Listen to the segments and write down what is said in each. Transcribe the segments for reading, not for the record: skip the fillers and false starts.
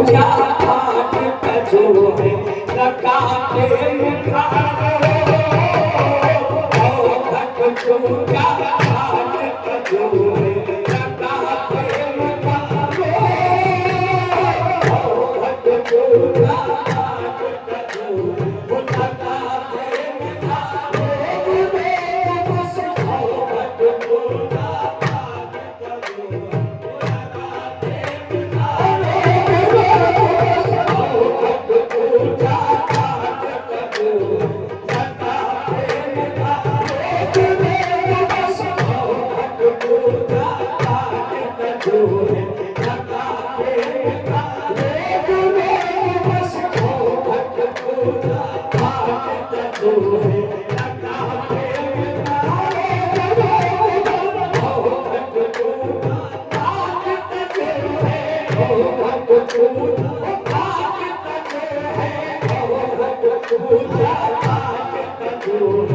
पूजा पाठ कजो है लगा के मुखारो भक्त पूजा पाठ कजो है लगा के मुखारो भक्त पूजा पाठ कजो लगा के मुखारो भक्त पूजा पाठ कजो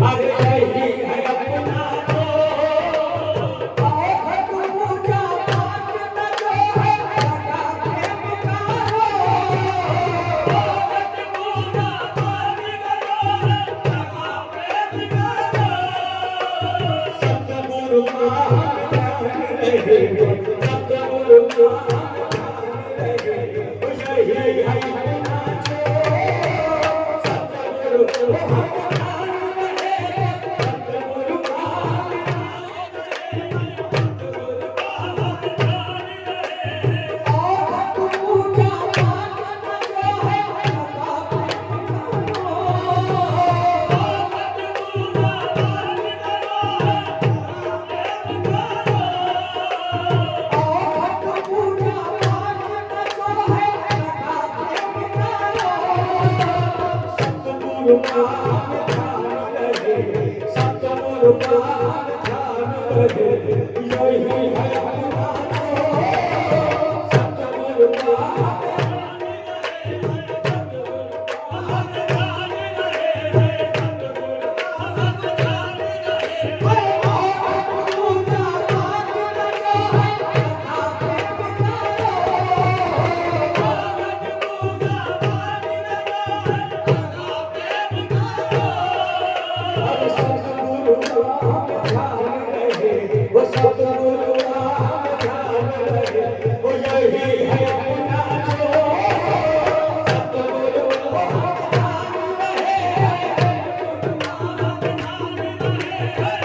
अरे यही है अपना तो बहुत ऊंचा पाठ न जो है लगा के पुकारो बहुत ऊंचा पाठ न जो है लगा के पुकारो सतगुरु महान रहे सतगुरु महान रहे यही है अपना तो सतगुरु महान रहे सतगुरु महान बहुत ऊंचा पाठ न जो है लगा के पुकारो बहुत ऊंचा पाठ न जो है लगा के पुकारो सतगुरु महान रहे सतगुरु महान रहे यही है अपना तो सतगुरु महान सतगुरु महान रहे वो सतगुरु महान रहे वो यही है अपना तो सतगुरु महान रहे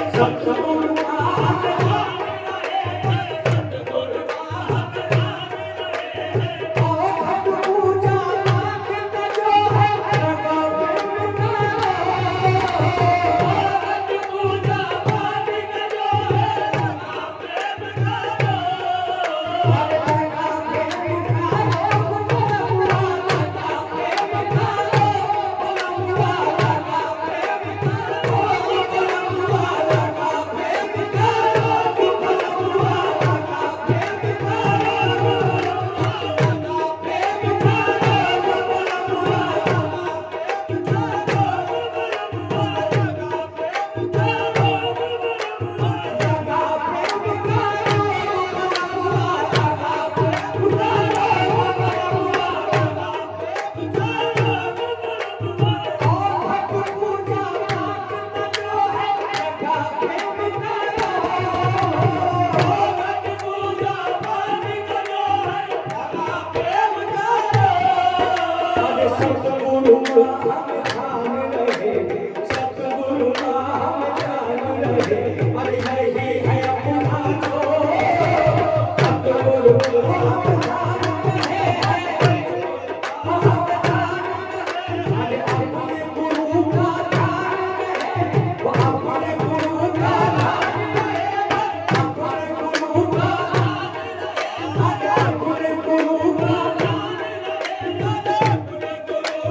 सतगुरु महान सतगुरु महान रहे सतगुरु महान रहे अरे यही है अपना तो सतगुरु महान रहे अरे अपने गुरु का ध्यान रहे वो अपने गुरु का ध्यान रहे अपने गुरु का अरे अपने गुरु का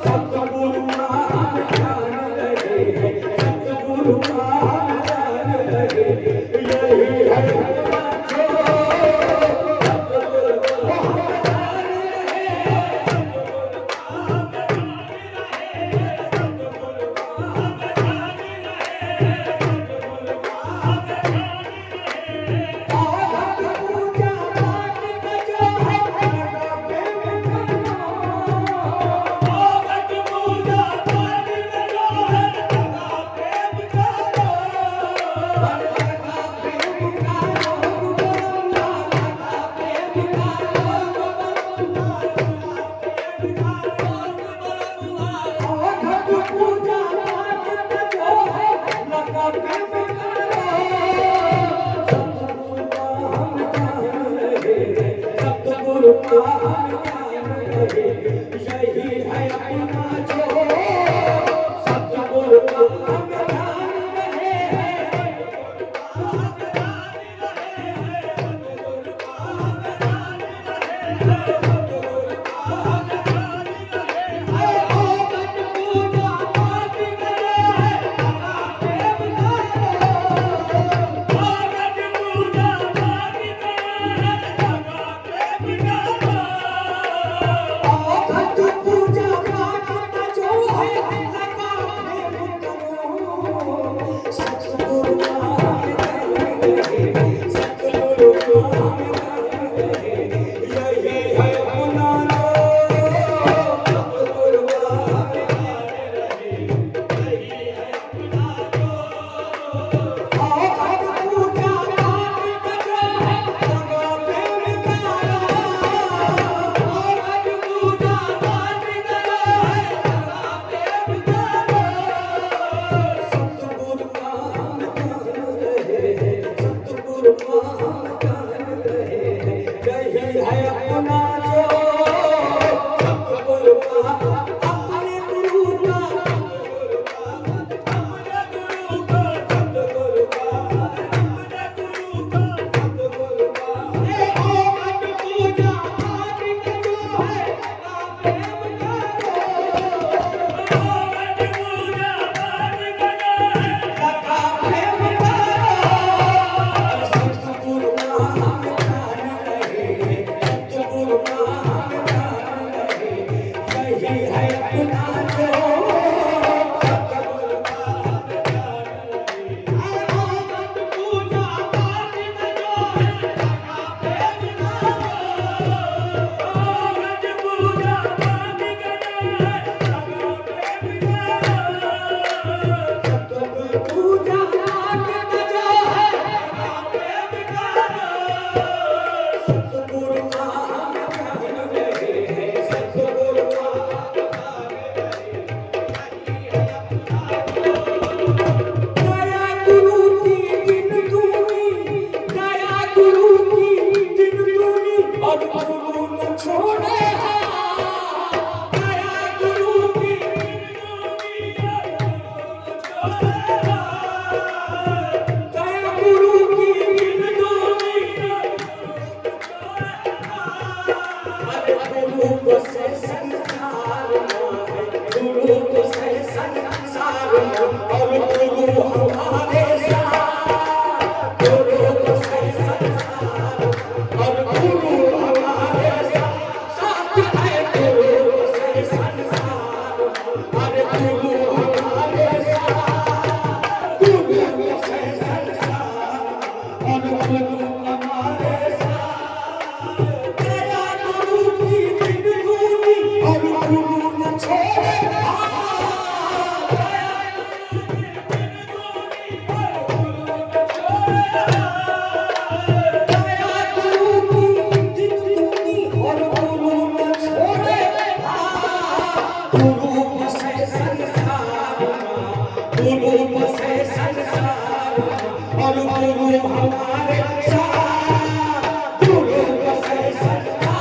सतगुरु महान रहे सतगुरु महान रहे यही है अपना तो सतगुरु महान सतगुरु महान रहे यही है अपना जो पूजा पाठ में जो है सतगुरु का हम जान रहे हैं सतगुरु का दया गुरु की दिन दूनी दया गुरु की दिन दूनी और गुरु न छोड़े दया गुरु की दया गुरु की दिन दूनी अरे गुरु को से संसार गुरु को से संसार और गुरु हमारे साथ गुरु को से संसार और गुरु हमारे साथ है गुरु को से संसार अरे गुरु हमारे साथ गुरु को से संसार और गुरु हमारे साथ दया गुरु की दिन दूनी और गुरु न छोड़े दया गुरु की दिन दूनी और गुरु न छोड़े गुरु को से संसार गुरु को से संसार और गुरु हमारे साथ गुरु को से संसार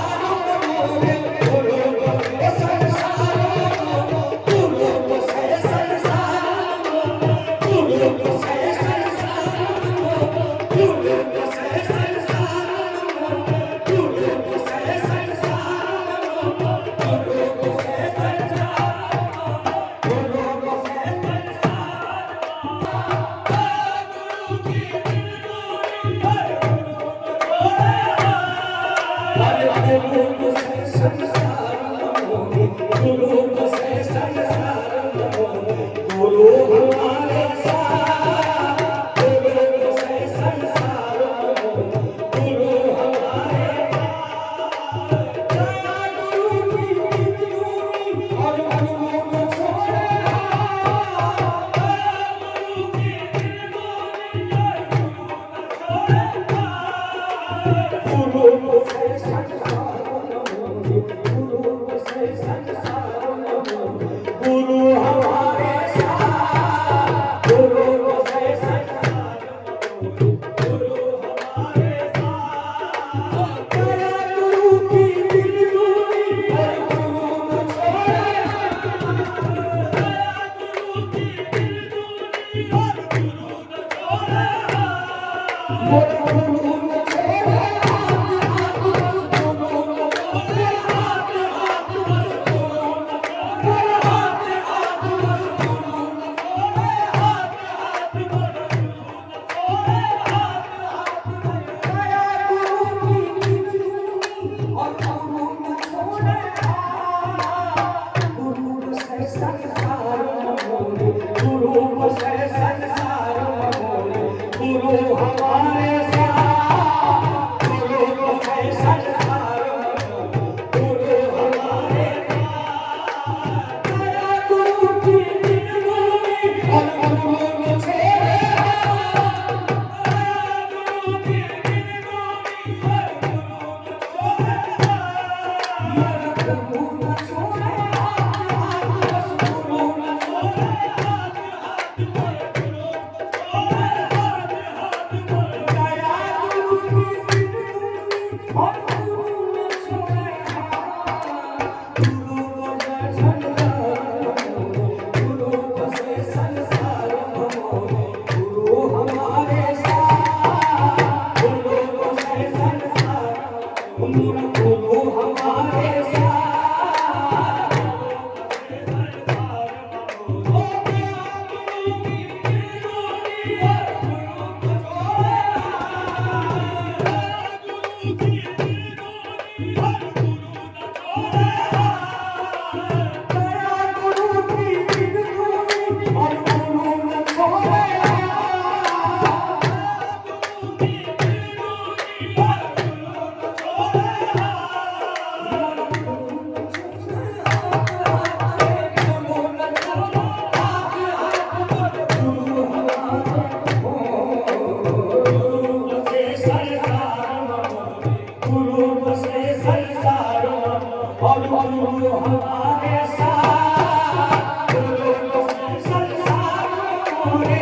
गुरु को से संसार गुरु को से संसार गुरु को से संसार गुरु को से संसार गुरु को से संसार गुरु को से संसार गुरु को से गुरु को से संसार गुरु को से संसार गुरु हमारे साथ गुरु को से संसार गुरु हमारे दया गुरु की दिन दूनी और गुरु न छोड़े गुरु को से संसार गुरु को से संसार गुरु हमारे साथ गुरु को से संसार गुरु हमारे साथ दया गुरु की दिन दूनी और गुरु न छोड़े गुरु न छोड़े जो हमारे साथ बोलो तो संसार मोरे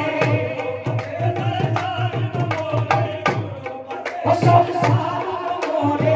ओ संसार मोरे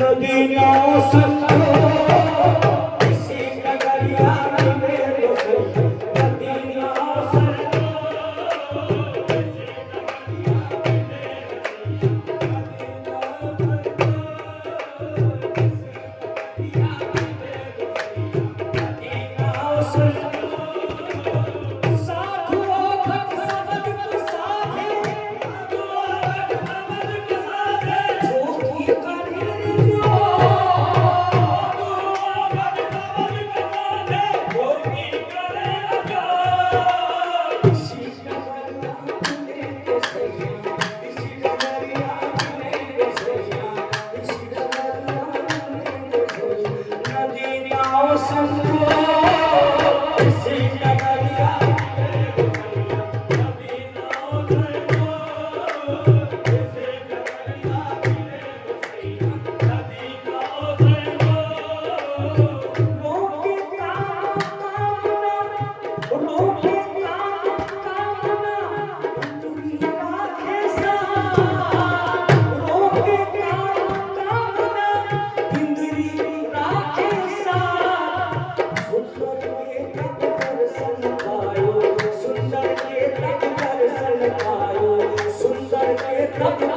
मदीना सल्लो इसी नगरिया में बसो मदीना सल्लो सुंदर के तब